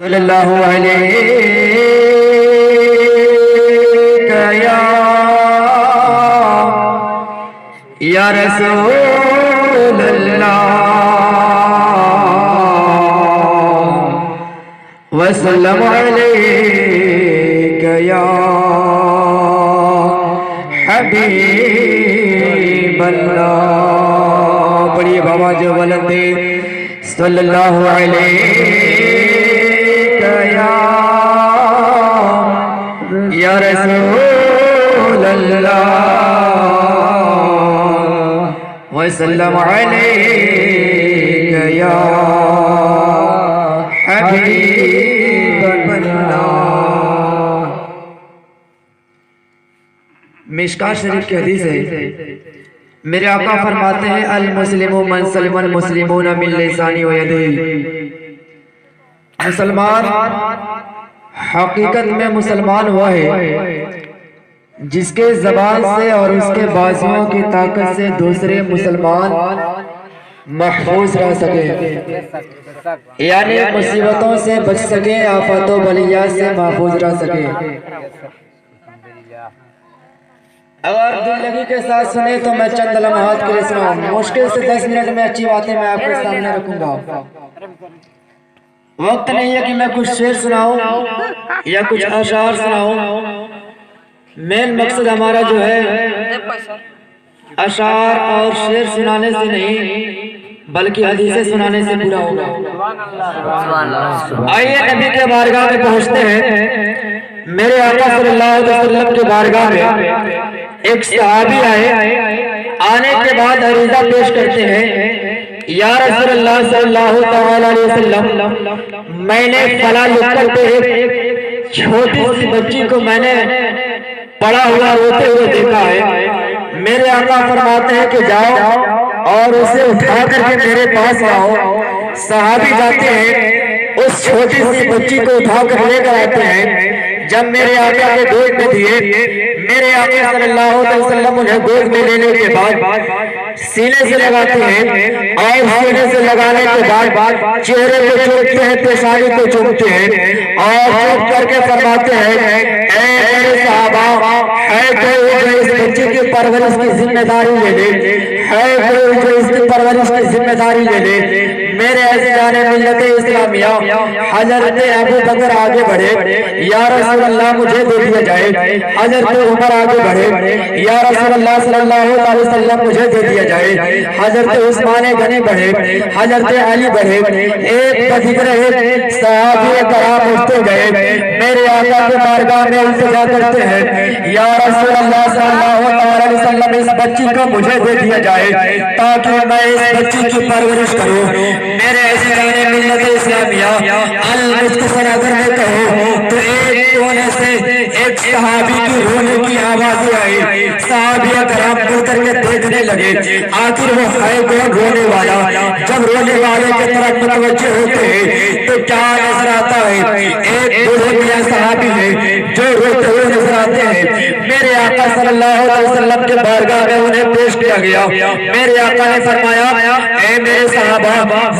صلی اللہ علیہ یا رسول اللہ وسلم علیک یا حبیب اللہ۔ پڑھیے بابا جو بلند ہے صلی اللہ علیہ یا رسول اللہ وسلم علیک یا حبیب اللہ۔ مشکاۃ شریف کی حدیث ہے، میرے آقا فرماتے ہیں المسلم من سلم المسلمون من لسانی و یدیہ۔ مسلمان حقیقت میں مسلمان ہوا ہے جس کے زبان سے اور اس کے بازوؤں کی طاقت سے دوسرے مسلمان محفوظ رہ سکے، یعنی مصیبتوں سے بچ سکے، آفات و بلیات سے محفوظ رہ سکے۔ اگر دل لگی کے ساتھ سنے تو میں چند لمحات کے لیے سناؤں، مشکل سے 10 منٹ میں اچھی باتیں میں آپ کے سامنے رکھوں گا۔ وقت نہیں ہے کہ میں کچھ شعر سناؤں یا کچھ اشعار سناؤں، مین مقصد ہمارا جو ہے اشعار اور شعر سنانے سے نہیں بلکہ حدیثیں سنانے سے پورا ہوگا۔ آئیے نبی کے بارگاہ میں پہنچتے ہیں۔ میرے آقا صلی اللہ علیہ وسلم کے بارگاہ میں ایک صحابی آئے، آنے کے بعد عریضہ پیش کرتے ہیں، یا رسول اللہ صلی اللہ علیہ وسلم، میں نے فلاں لکھت پہ ایک چھوٹی سی بچی کو میں نے پڑا ہوا روتے ہوئے دیکھا ہے۔ میرے آقا فرماتے ہیں کہ جاؤ اور اسے اٹھا کر کے میرے پاس لاؤ۔ صحابی جاتے ہیں، اس چھوٹی سی بچی کو اٹھا کر لے کر آتے ہیں۔ جب میرے آقا کے گود میں دیے، میرے آقا صلی اللہ علیہ وسلم انہیں گود میں لینے کے بعد سینے سے لگاتے ہیں، اور سینے سے لگانے کے بعد چہرے کو چومتے ہیں، پیشانی کو چومتے ہیں، اور چوم کر کے فرماتے ہیں، اے میرے صحابہ، ہے کوئی جو اس بچے کی پرورش کی ذمہ داری لے لے، ہے کوئی جو اس کی پرورش کی ذمہ داری لے لے۔ میرے عزیزان ملت اسلامیہ، حضرت ابو بکر آگے بڑھے، یا رسول اللہ مجھے دے دیا جائے۔ حضرت عمر آگے بڑھے، یا رسول اللہ صلی اللہ علیہ وسلم مجھے دے دیا جائے۔ حضرت عثمان غنی بڑھے، حضرت علی بڑھے، ایک بدیگر ایک صحابی کرام اٹھتے گئے، میرے آقا کے بارگاہ میں التجا کرتے ہیں، یا رسول اللہ صلی اللہ علیہ وسلم اس بچی کو مجھے دے دیا جائے تاکہ میں اس بچی کی پرورش کروں۔ میرے عزیزان ملت اسلامیہ، المختصر اگر میں کہوں تو ایک کونے سے ایک صحابی کی رونے کی آوازیں آئی۔ صحابی کرام مڑ کر کے دیکھنے لگے، آخر وہ ہے کون رونے والا؟ جب رونے والے کی طرف متوجہ ہوتے ہیں تو کیا نظر آتا ہے؟ ایک بوڑھے میاں صحابی ہے جو روتے ہوئے نظر آتے ہیں۔ میرے آقا صلی اللہ علیہ وسلم کے بارگاہ میں انہیں پیش کیا گیا۔ میرے آقا نے فرمایا، اے میرے صحابہ،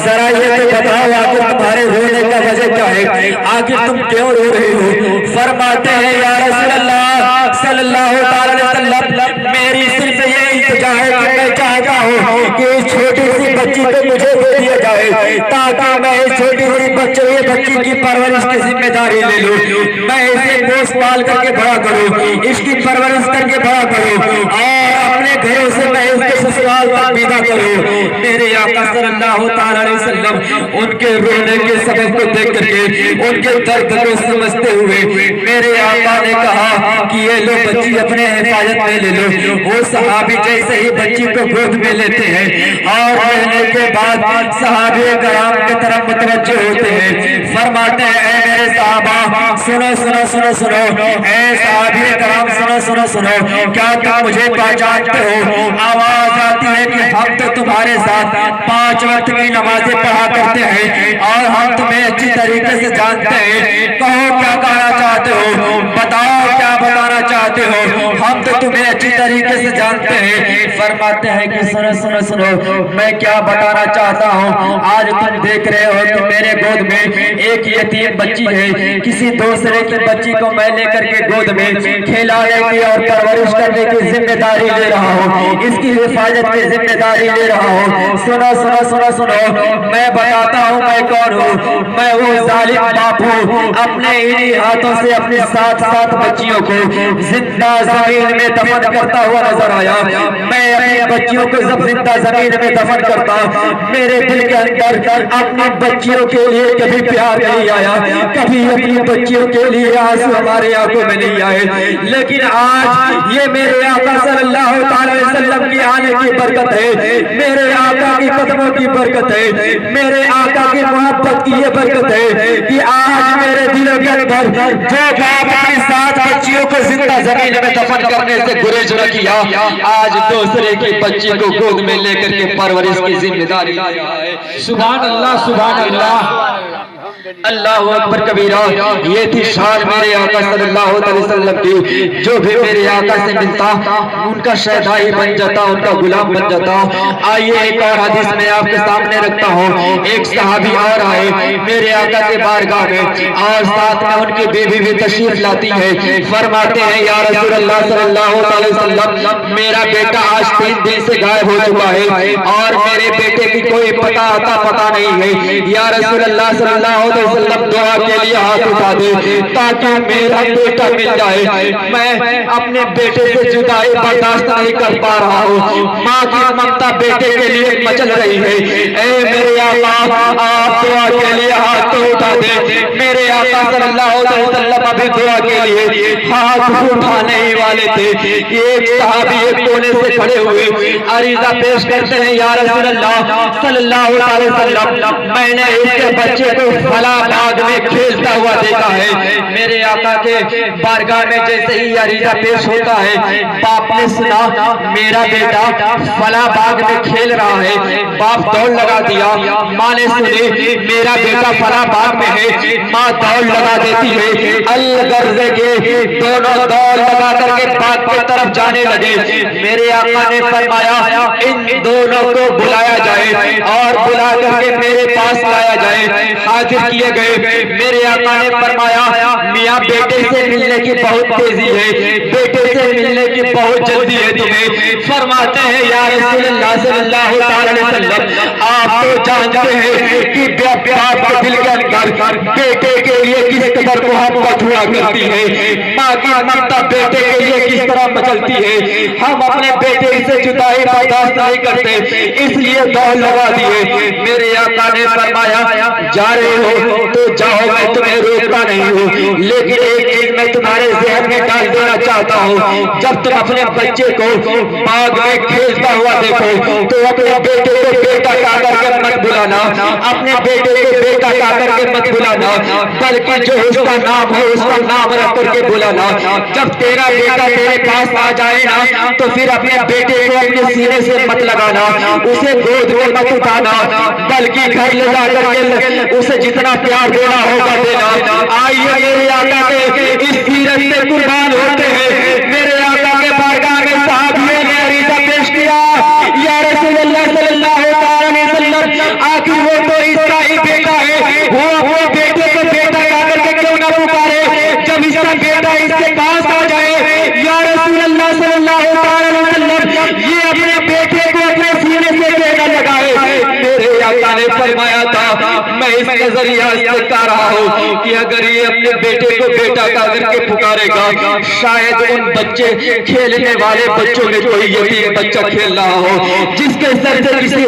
ذرا یہ تو بتاؤ آخر تمہارے رونے کا وجہ کیا ہے؟ آخر تم کیوں رو رہے ہو؟ فرماتے ہیں، یا رسول اللہ صلی اللہ علیہ وسلم، میری صرف یہ التجا ہے کہ میں چاہتا ہوں کہ اس چھوٹی سی بچی کو مجھے دے دیا جائے تاکہ میں اس چھوٹی سی بچی کی پرورش کی ذمہ داری لے لوں، میں اسے پوس پال کر کے بڑا کروں، اس کی پرورش کر کے بڑا کروں، اور اپنے گھروں سے میں اس کے سسرال تک پیدا کروں۔ میرے آقا صلی اللہ علیہ وسلم ان کے رونے کے سبب کو دیکھ کر کے، ان کے درد کو سمجھتے ہوئے، میرے آقا نے کہا کہ یہ لو بچی اپنے حفاظت میں لے لو۔ وہ صحابی جیسے ہی بچی کو گود میں لیتے ہیں اور لینے کے بعد صحابی کرام کی طرف متوجہ ہوتے ہیں، فرماتے ہیں، اے میرے میرے صحابہ سنو سنو سنو سنو، اے صحابی کرام سنو سنو سنو، کیا تم مجھے پہچانتے ہو؟ آواز آتی ہے کہ ہم تو تمہارے ساتھ 5 وقت کی نمازیں پڑھا کرتے ہیں اور ہم تمہیں اچھی طریقے سے جانتے ہیں، کہو کیا کہنا چاہتے ہو، بتاؤ کیا بتانا چاہتے ہو، ہم تو تمہیں اچھی طریقے سے جانتے ہیں۔ فرماتے ہیں کہ سنو سنو سنو، میں کیا بتانا چاہتا ہوں، آج تم دیکھ رہے ہو کہ میرے گود میں ایک یتیم بچی ہے، کسی دوسرے کی بچی کو میں لے کر کے گود میں کھلانے کی اور پرورش کرنے کی ذمہ داری لے رہا ہوں، اس کی حفاظت کی ذمہ داری لے رہا ہوں۔ سنو سنو سنو سنو، میں بتاتا ہوں میں کون ہوں، میں وہ ظالم باپ ہوں، اپنے انہی ہاتھوں سے اپنے 7 بچیوں کو زندہ زمین میں دفن کرتا ہوا نظر آیا۔ میں اپنی بچیوں کو جب زندہ زمین میں دفن کرتا، میرے دل کے اندر اپنی بچیوں کے لیے کبھی پیار نہیں آیا، کبھی اپنی بچیوں کے لیے آنسو ہمارے آنکھوں میں نہیں آئے، لیکن آج یہ میرے آقا صلی اللہ علیہ وسلم کی آنے کی برکت ہے، میرے آقا کی قدموں کی برکت ہے، میرے آقا کی محبت کی یہ برکت ہے کہ آج میرے دل کے اندر جو باپ اپنی 7 بچیوں کو زندہ زمین میں دفن کرنے سے گریز نہ کیا، آج دوسرے کی بچی کو گود میں لے کر کے پرورش کی ذمہ داری لے رہا ہے۔ سبحان اللہ سبحان اللہ، اللہ اکبر کبیرہ۔ یہ تھی شان میرے آقا صلی اللہ علیہ وسلم کی، جو بھی میرے آقا سے ملتا ان کا شہدائی بن جاتا، ان کا غلام بن جاتا۔ آئیے ایک اور حدیث میں آپ کے سامنے رکھتا ہوں۔ ایک صحابی اور آئے میرے آقا کے بارگاہ میں اور ساتھ میں ان کی بیوی بھی تشریف لاتی ہے، فرماتے ہیں یا رسول اللہ صلی اللہ علیہ وسلم، میرا بیٹا آج 3 دن سے غائب ہو چکا ہے اور میرے بیٹے کی کوئی پتہ نہیں ہے، یا رسول اللہ صلی اللہ علیہ وسلم دعا کے لیے ہاتھ اٹھا دے تاکہ میرا بیٹا مل جائے، میں اپنے بیٹے سے جدائی برداشت نہیں کر پا رہا ہوں، ماں کی ممتا بیٹے کے لیے مچل رہی ہے، اے میرے آقا آپ دعا کے لیے ہاتھ اٹھا دے۔ میرے آقا صلی اللہ علیہ وسلم ابھی دعا کے لیے ہاتھ اٹھانے ہی والے تھے، ایک صحابی ایک کونے سے کھڑے ہوئے عریضہ پیش کرتے ہیں، یا رسول اللہ صلی اللہ علیہ وسلم، میں نے اس کے بچے کو فلاں باغ میں کھیلتا ہوا دیکھا ہے۔ میرے آقا کے بارگاہ میں جیسے ہی عریضہ پیش ہوتا ہے، باپ نے سنا میرا بیٹا فلاں باغ میں کھیل رہا ہے، باپ دوڑ لگا دیا، ماں نے سنی میرا بیٹا فلاں باغ میں ہے، ماں دوڑ لگا دیتی ہے، الغرض کے دونوں دوڑ لگا کر کے باغ کی طرف جانے لگے۔ میرے آقا نے فرمایا ان دونوں کو بلایا جائے اور بلا کر کے میرے پاس لایا جائے، حاضر کیے گئے۔ میرے آقا نے فرمایا میاں بیٹے سے ملنے کی بہت تیزی ہے، بیٹے سے ملنے کی بہت جلدی ہے تمہیں۔ فرماتے ہیں یا رسول اللہ صلی اللہ علیہ وسلم، آپ تو جانتے ہیں کہ باپ کے دل کے اندر بیٹے کے لیے کس قدر محبت ہوا کرتی ہے، ماں کی ممتا بیٹے کے لیے کس طرح مچلتی ہے، ہم اپنے بیٹے سے جدائی برداشت نہیں کرتے، اس لیے دوڑ لگا دیے۔ میرے آقا نے فرمایا جا رہے ہو تو جاؤ، میں تمہیں روکتا نہیں ہوں، لیکن ایک چیز میں تمہارے ذہن میں ڈال دینا چاہتا ہوں، جب تم اپنے بچے کو باغ میں کھیلتا ہوا دیکھو تو اپنے بیٹے کو بیٹا کہا کر کے مت بلانا، اپنے بیٹے کو بیٹا کہا کر کے مت بلانا، بلکہ جو اس کا نام ہو اس کا نام رکھ کر کے بلانا۔ جب تیرا بیٹا تیرے پاس آ جائے نا تو پھر اپنے بیٹے کو اپنے سینے سے مت لگانا، اسے گود میں مت اٹھانا، بلکہ گھر لے جا کر کے اسے جتنا پیار دینا ہوگا دینا۔ آئیے میرے آقا کے اس سیرت سے قربان ہوتے ہیں۔ میرے آقا کے بارگاہ میں صحابیوں نے عریضہ پیش کیا، یا رسول اللہ صلی اللہ علیہ وسلم، آخر وہ تو اس کا ہی بیٹا ہے، وہ اپنے بیٹے کو بیٹا کہا کر کے کیوں نہ پکارے، جب اس کا بیٹا اس کے پاس آ جائے، یا رسول اللہ صلی اللہ علیہ وسلم، یہ اپنے بیٹے کو اپنے سینے سے کہنا لگائے۔ میرے آقا نے فرمایا تھا میں اس نظریہ سے کہہ رہا ہوں کہ اگر یہ اپنے بیٹے کو بیٹا کہا کر کے پکارے گا، شاید ان بچے کھیلنے والے بچوں میں کوئی یتیم بچہ کھیل رہا ہو، جس کے سر سے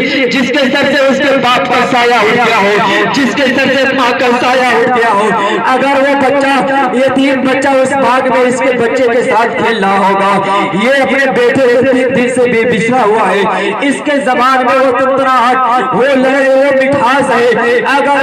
اس کے باپ کا سایہ اٹھ گیا ہو، جس کے سر سے ماں کا سایہ اٹھ گیا ہو، اگر وہ بچہ یتیم بچہ اس باغ میں اس کے بچے کے ساتھ کھیل رہا ہوگا، یہ اپنے بیٹے سے 3 دن سے بے بچھڑا ہوا ہے، اس کے زبان میں وہ تنتراہٹ، وہ لہر، وہ مٹھاس ہے، اگر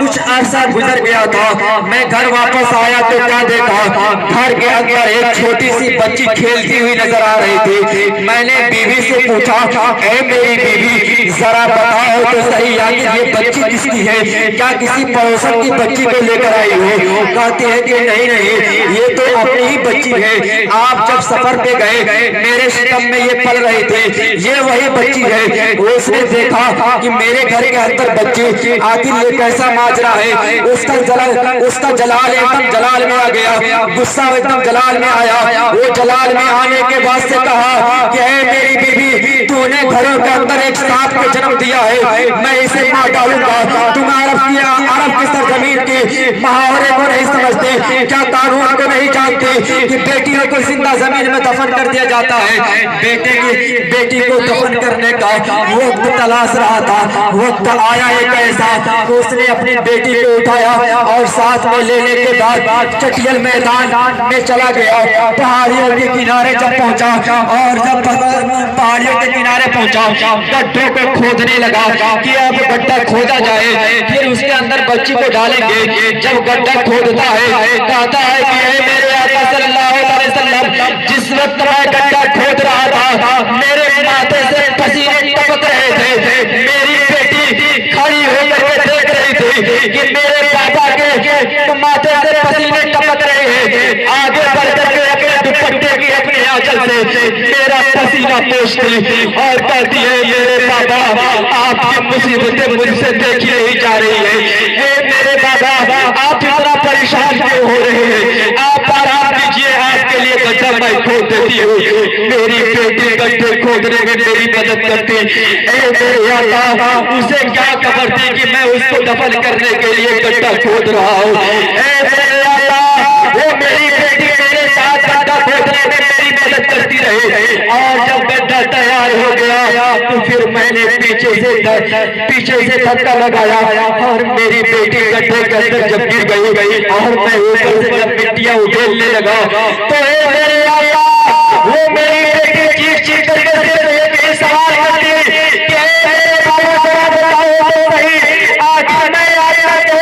کچھ عرصہ گزر گیا تھا، میں گھر واپس آیا تو کیا دیکھا، گھر کے اندر ایک چھوٹی سی بچی کھیلتی ہوئی نظر آ رہی تھی۔ میں نے بیوی سے پوچھا، اے میری بیوی ذرا بتاؤ تو صحیح آخر یہ بچی کس کی ہے، کیا کسی پڑوسن کی بچی کو لے کر آئی ہو؟ کہتے ہیں کہ نہیں یہ تو اپنی ہی بچی ہے، آپ جب سفر پہ گئے میرے شکم میں یہ پل رہی تھی، یہ وہی بچی ہے۔ اس نے دیکھا کہ میرے گھر کے اندر بچی، آخر یہ کیسا ماجرا ہے، اس کا جلال ایک دم جلال میں آ گیا، غصہ ایک دم جلال میں آیا۔ وہ جلال میں آنے کے بعد سے کہا کہ اے میری بیوی تو نے گھروں کے اندر ایک سانپ کو جنم دیا ہے، میں اسے مار ڈالوں گا۔ تم عرب کی سرزمین کی محاورے کو نہیں سمجھتے، کیا قانون کو نہیں جانتے کہ بیٹیوں کو زندہ زمین میں دفن کر دیا جاتا ہے؟ بیٹی کو دفن کرنے کا وقت تلاش رہا تھا، وقت آیا ایک ایسا کہ اس نے اپنی بیٹی کو اٹھایا اور ساتھ میں لینے کے بعد چٹیل میدان میں چلا گیا۔ پہاڑیوں کے کنارے جب پہنچا اور جب پہاڑیوں کے کنارے پہنچا گڈھوں کو کھودنے لگا کہ اب گڈھا کھودا جائے، پھر اس کے اندر بچی کو ڈالیں گے۔ جب گڈھا کھودتا ہے کہتا ہے کہ اے میرے آقا صلی اللہ علیہ وسلم، جس وقت میں گڈھا کھود رہا تھا میرے ماتھے سے پسینے ٹپک رہے تھے، میری بیٹی کھڑی ہو کر دیکھ رہی تھی کہ میرے پاپا کے ماتھے سے پسینے ٹپک رہے ہیں، آگے بڑھ کر کے اپنے دوپٹے کی اپنے آنچل سے میرا پسینہ پوچھتی اور کہتی ہے میرے بابا آپ کی مصیبتیں مجھ سے دیکھی نہیں جا رہی ہے، اے میرے بابا آپ اتنا پریشان کیوں ہو رہے ہیں، آپ آرام کیجئے، آپ کے لیے گڈھا میں کھود دیتی ہوں۔ میری بیٹی گڈھے کھودنے میں میری مدد کرتی، اے میرے آقا اسے کیا خبر تھی کہ میں اس کو دفن کرنے کے لیے گڈھا کھود رہا ہوں، اے میرے آقا وہ میری بیٹی میرے ساتھ گڈھا کھودنے میں میری مدد کرتی رہے، اور جب گڈھا تیار ہو گیا تو پھر میں نے پیچھے سے دھکا لگایا اور میری بیٹی گڈھے کے اندر جب گر گئی اور میں اوپر سے جب مٹیاں اٹھیلنے لگا تو اے میرے آقا وہ میری بیٹی چیخ چیخ کر کے سوال کرتی کہ اے میرے بابا ذرا بتاؤ تو صحیح، آخر میں آیا کہ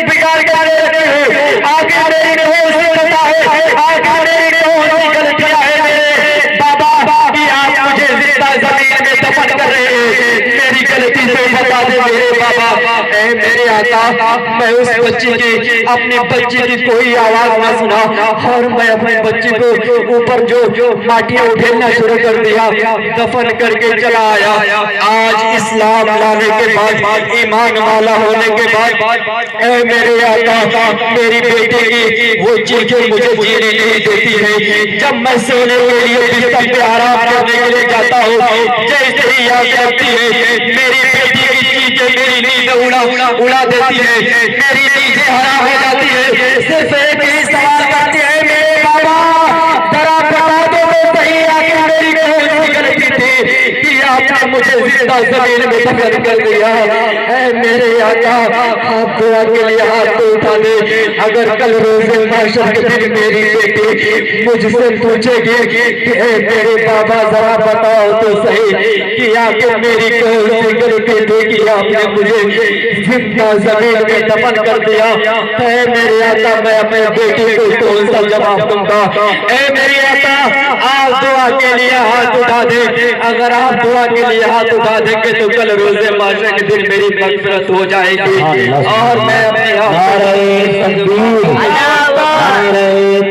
بگاڑ کے رکھے ہو، آخر میری نوز سے پتا ہے، آخر میری نوز کی غلطیاں ہے میرے بابا کہ آپ مجھے زندہ زمین میں دفن کر رہے ہیں، میری غلطی سے بتا دے میرے بابا۔ اے میرے آقا میں اس بچی کی اپنی بچی کی کوئی آواز نہ سنا اور میں اپنے بچی کو اوپر جو ماٹیاں اٹھیلنا شروع کر دیا، دفن کر کے چلا آیا۔ آج اسلام لانے کے بعد، ایمان والا ہونے کے بعد اے میرے آقا میری بیٹی کی وہ چیزیں مجھے جینے نہیں دیتی ہے، جب میں سونے کے لیے بستر پہ آرام کرنے کے لیے جاتا ہوں جیسے ہی یاد آتی ہے میری بیٹی کی چیزیں میری نیند اڑا دیتی ہے، میری نیندیں حرام ہو جاتی ہے، صرف ایک ہی سوال کرتی ہے میرے بابا ذرا بتا دو تو صحیح آخر میری کون سی غلطی تھی کہ آپ نے مجھے زندہ زمین میں دفن کر دیا؟ اے میرے آقا آپ دعا کے لیے ہاتھ اٹھا دے، اگر کل روز محشر کے دن میری بیٹی مجھ سے پوچھے گی کہ اے میرے بابا ذرا بتاؤ تو صحیح کہ آخر میری کون سی غلطی تھی کہ آپ نے مجھے زندہ زمین میں دفن کر دیا، اے میرے آقا میں اپنے بیٹی کو کون سا جواب دوں گا؟ اے میری آقا آپ دعا کے لیے ہاتھ اٹھا دیں، اگر آپ دعا کے لیے ہاتھ اٹھا دیں گے تو کل روز محشر کے دن میری مغفرت ہو جائے گی اور میں اپنے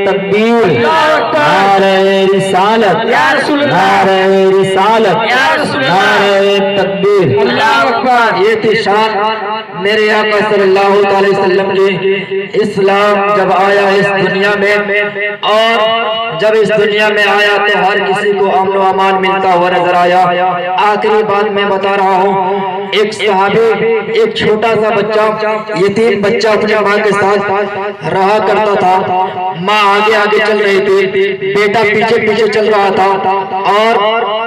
تکبیر، نعرہ رسالت، نعرہ رسالت، نعرہ تکبیر، یہ تھی شان میرے آقا صلی اللہ علیہ وسلم کی۔ اسلام جب آیا اس دنیا میں اور جب اس دنیا میں آیا تو ہر کسی کو امن و امان ملتا ہوا نظر آیا۔ آخری بات میں بتا رہا ہوں، ایک صحابی ایک چھوٹا سا بچہ یتیم بچہ اپنے ماں کے ساتھ رہا کرتا تھا، ماں آگے آگے چل رہی تھی، بیٹا پیچھے پیچھے چل رہا تھا اور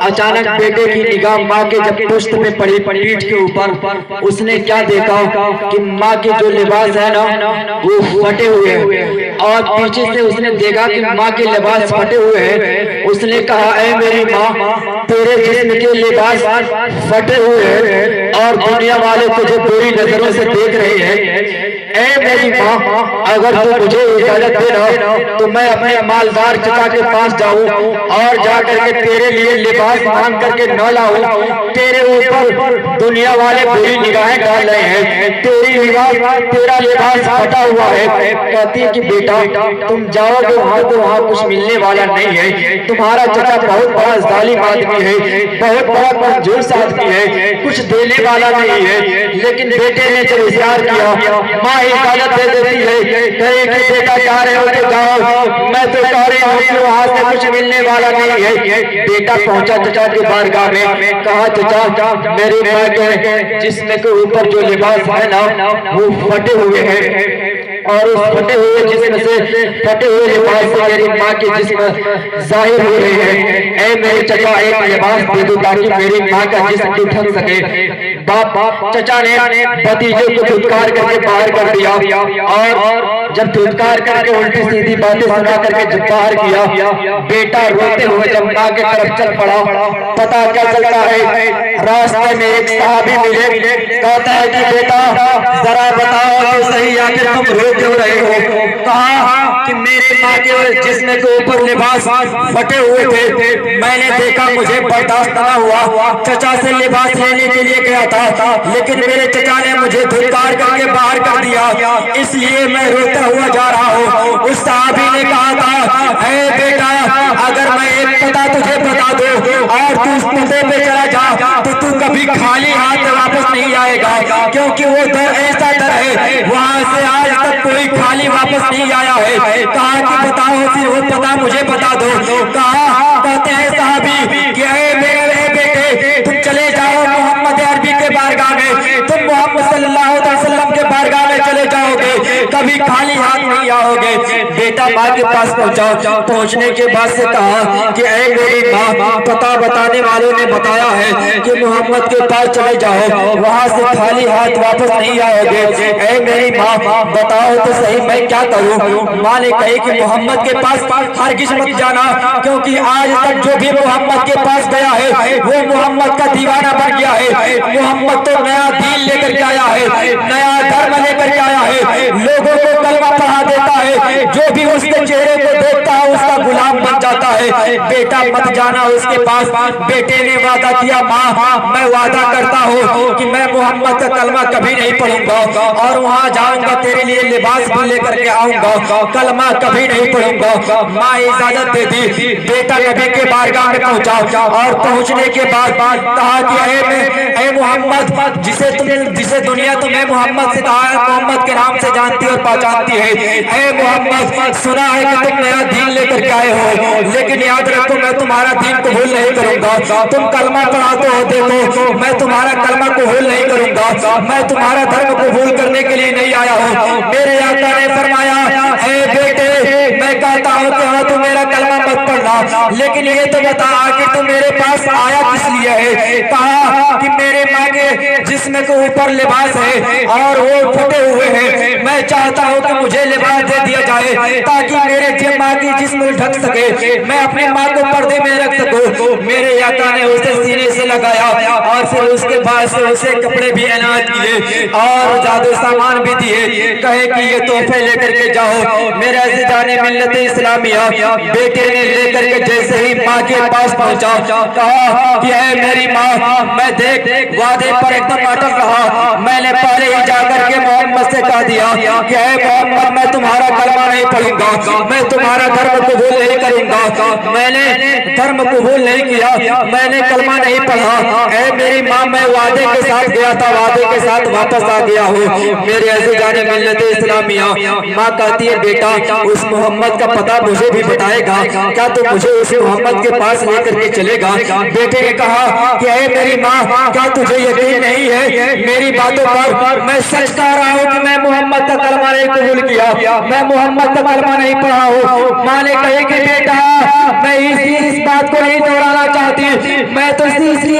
اچانک بیٹے کی نگاہ ماں کے جب پشت میں پڑی پیٹھ کے اوپر، اس نے کیا دیکھا کہ ماں کے جو لباس ہے نا وہ پھٹے ہوئے ہیں اور پیچھے سے اس نے دیکھا کہ ماں کے لباس پھٹے ہوئے ہیں. اس نے کہا اے میری ماں تیرے جسم کے لباس پھٹے ہوئے ہیں اور دنیا والے تجھے بری نظروں سے دیکھ رہے ہیں. اے میری ماں اگر تو مجھے اجازت دینا تو میں اپنے مالدار چچا کے پاس جاؤں اور جا کر کے تیرے لیے لباس مانگ کر کے نہ لاؤں. تیرے اوپر دنیا والے بری نگاہیں ڈال رہے ہیں, تیرا لباس پھٹا ہوا ہے. کہتی ہے کہ بیٹا تم جاؤ گے وہاں تو وہاں کچھ ملنے والا نہیں ہے. تمہارا چچا بہت بڑا ظالم آدمی ہے, بہت بڑا کنجوس آدمی ہے, کچھ دینے والا نہیں ہے. لیکن بیٹے نے جب اصرار کیا ماں اجازت دے دیتی ہے, کہے کہ بیٹا جا رہے ہو تو جاؤ, میں تو کہہ رہی ہوں کہ وہاں سے کچھ ملنے والا نہیں ہے. بیٹا پہنچا چچا کی بارگاہ میں, کہا چچا میری ماں کے جسم کے اوپر جو لباس ہے نا وہ پھٹے ہوئے ہیں اور اس پھٹے ہوئے جسم سے پھٹے ہوئے لباس سے میری ماں کے جسم ظاہر ہو رہے ہیں. اے میرے چچا ایک لباس دے دو تاکہ میری ماں کا جسم بھی ڈھک سکے. باپ چچا نے بھتیجے کو دھتکار کر کے باہر کر دیا اور جب دھتکار کر کے الٹی سیدھی باتیں سنا کر کے جب باہر کیا, بیٹا روتے ہوئے جب ماں کے طرف چل پڑا. پتا کیا چلتا ہے, راستے میں ایک صحابی ملے, کہتا ہے کہ بیٹا ذرا بتاؤ تو صحیح آخر تم رو کیوں رہے ہو. کہا کہ میرے ماں کے جسم کے اوپر لباس پھٹے ہوئے تھے, میں نے دیکھا مجھے برداشت نہ ہوا, چچا سے لباس لینے کے لیے گیا تھا لیکن میرے چچا نے مجھے دھتکار کر کے باہر کر دیا, اس لیے میں روتا ہوا جا رہا ہوں. اس صحابی نے کہا تھا اے بیٹا اگر میں ایک پتہ تجھے بتا دوں اور تو اس پتے پہ چلا جا تو تو کبھی خالی ہاتھ واپس نہیں آئے گا, کیونکہ وہ در ایسا در ہے وہاں سے آج تک کوئی خالی واپس نہیں آیا ہے. کہا کہ بتاؤ پھر وہ پتہ مجھے بتا دو. کہتے ہیں صحابی کہ اے میرے بیٹے تم چلے جاؤ محمد عربی کے بارگاہ میں, تم محمد صلی اللہ علیہ وسلم کے بارگاہ میں چلے جاؤ گے, کبھی خالی ہاتھ نہیں آؤ گے. بیٹا ماں کے پاس پہنچا, پہنچنے کے بعد سے کہا کہ اے میری ماں پتہ بتانے والوں نے بتایا ہے کہ محمد کے پاس چلے جاؤ, وہاں سے خالی ہاتھ واپس نہیں آؤ گے. اے میری ماں بتاؤ تو صحیح میں کیا کروں. ماں نے کہی کہ محمد کے پاس ہرگز مت جانا, کیونکہ آج تک جو بھی محمد کے پاس گیا ہے وہ محمد کا دیوانہ بن گیا ہے. محمد تو نیا دین لے کر کے آیا ہے, نیا دھرم لے کر کے آیا ہے, لوگوں کو کلمہ پڑھا دیتا ہے, جو بھی اس کے چہرے کو دیکھتا ہے اس کا غلام بن جاتا ہے. بیٹا مت جانا اس کے پاس. بیٹے نے وعدہ کیا ماں میں وعدہ کرتا ہوں کہ میں محمد کا کلمہ کبھی نہیں پڑھوں گا اور وہاں جاؤں گا تیرے لیے لباس بھی لے کر کے آؤں گا, کلمہ کبھی نہیں پڑھوں گا. ماں اجازت دے دی. بیٹا نبی کے بارگاہ میں پہنچا اور پہنچنے کے بعد کہا کہ اے محمد جسے دنیا تمہیں محمد سے کہا ہے, محمد کے نام سے جانتی اور پہچانتی ہے. اے محمد سنا ہے کہ تم میرا دین لے کر کے آئے ہو, لیکن یاد رکھو میں تمہارا دین قبول نہیں کروں گا. تم کلمہ پڑھاتے ہو دیکھو, میں تمہارا کلمہ قبول نہیں کروں گا, میں تمہارا دھرم قبول کرنے کے لیے نہیں آیا ہوں. میرے آقا نے فرمایا اے بیٹے میں کہتا ہوں کہ ہاں تو میرا کلمہ مت پڑھنا, لیکن یہ تو بتا کہ تم میرے پاس آیا کس لیے ہے. کہا کہ میرے ماں کے جسم کے اوپر لباس ہے اور وہ پھٹے ہوئے ہیں, میں چاہتا ہوں کہ مجھے لباس دے دیا جائے تاکہ میرے ماں کی جسم ڈھک سکے, میں اپنی ماں کو پردے میں رکھ سکوں. میرے آقا نے اسے سینے سے لگایا اور پھر اس کے بعد سے اسے کپڑے بھی عنایت کیے اور جادو سامان بھی دیے. کہے کہ یہ تحفے لے کر کے جاؤ. میرے عزیزان ملت اسلامیہ, بیٹے نے لے کر کے جیسے ہی ماں کے پاس پہنچا کہا کہ اے میری ماں میں دیکھ وعدے پر ایک دم اٹل رہا, میں نے پہلے ہی جا کر کے محمد سے کہہ دیا کہ اے محمد میں تمہارا کلمہ نہیں پڑھوں گا, میں تمہارا دھرم قبول نہیں کروں گا. میں نے دھرم قبول نہیں کیا, میں نے کلمہ نہیں پڑھا. اے میری ماں میں وعدے کے ساتھ گیا تھا, وعدے کے ساتھ واپس آ گیا ہوں. میرے عزیزان ملت اسلامیہ, ماں کہتی ہے بیٹا اس محمد کا پتہ مجھے بھی بتائے گا, کیا تو مجھے اس محمد کے پاس لے کر کے چلے گا. بیٹے نے کہا کہ اے میری ماں کیا تجھے یقین نہیں ہے میری باتوں پر, میں سچ کہہ رہا ہوں کہ میں محمد کا کلمہ نہیں قبول کیا, میں محمد کا کلمہ نہیں پڑھا ہوں. ماں نے کہی کہ بیٹا میں اس بات کو نہیں دہرانا چاہتی, میں تو اس لیے